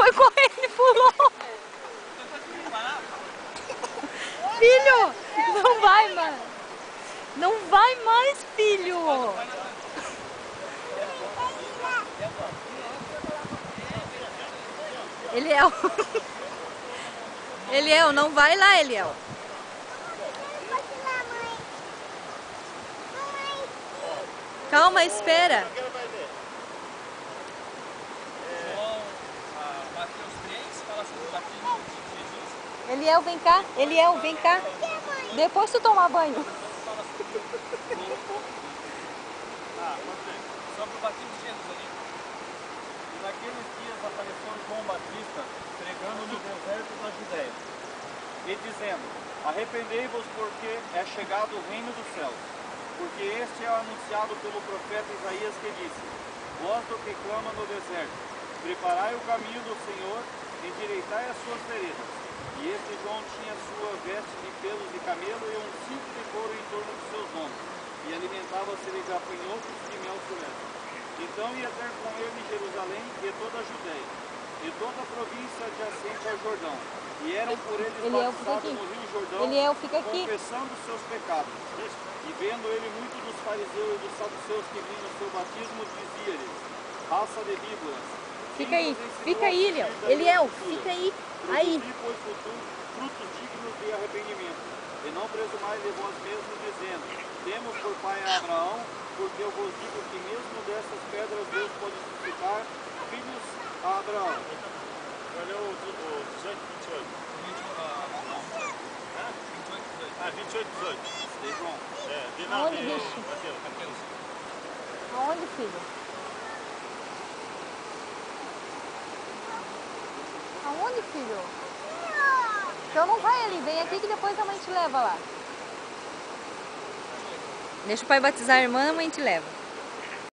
foi correndo e pulou. Filho, não vai mais. Não vai mais, filho. Eliel. Eliel, não vai lá, Eliel. Calma, espera. Eliel, vem cá. Eliel, vem cá. Depois tu tomar banho. Sobre o batismo de Jesus ali. E naqueles dias apareceu João Batista pregando no deserto da Judéia e dizendo: arrependei-vos, porque é chegado o reino dos céus. Porque este é anunciado pelo profeta Isaías, que disse: voz do que clama no deserto, preparai o caminho do Senhor, endireitai as suas veredas. E este João tinha sua veste de pelos de camelo e um cinto de couro em torno dos seus lombos, e alimentava-se de gafanhotos e mel silvestre. Então ia ter com ele Jerusalém e toda a Judéia, e toda a província adjacente ao Jordão, e eram por eles batizados no rio Jordão, confessando seus pecados. E vendo ele muitos dos fariseus e dos saduceus que vinham no seu batismo, dizia-lhes: raça de víboras, fica aí, Eliel. Eliel, fica aí. Aí. Pois frutos dignos de arrependimento, e não presumais de vós mesmos, dizendo: temos por pai a Abraão, porque eu vos digo que mesmo dessas pedras Deus pode suscitar filhos a Abraão. Olha o 18, 28. 28, 18. De João. Aonde, bicho? Aonde, filho? Aonde, filho? Então não vai ali, vem aqui que depois a mãe te leva lá. Deixa o pai batizar a irmã, a mãe te leva.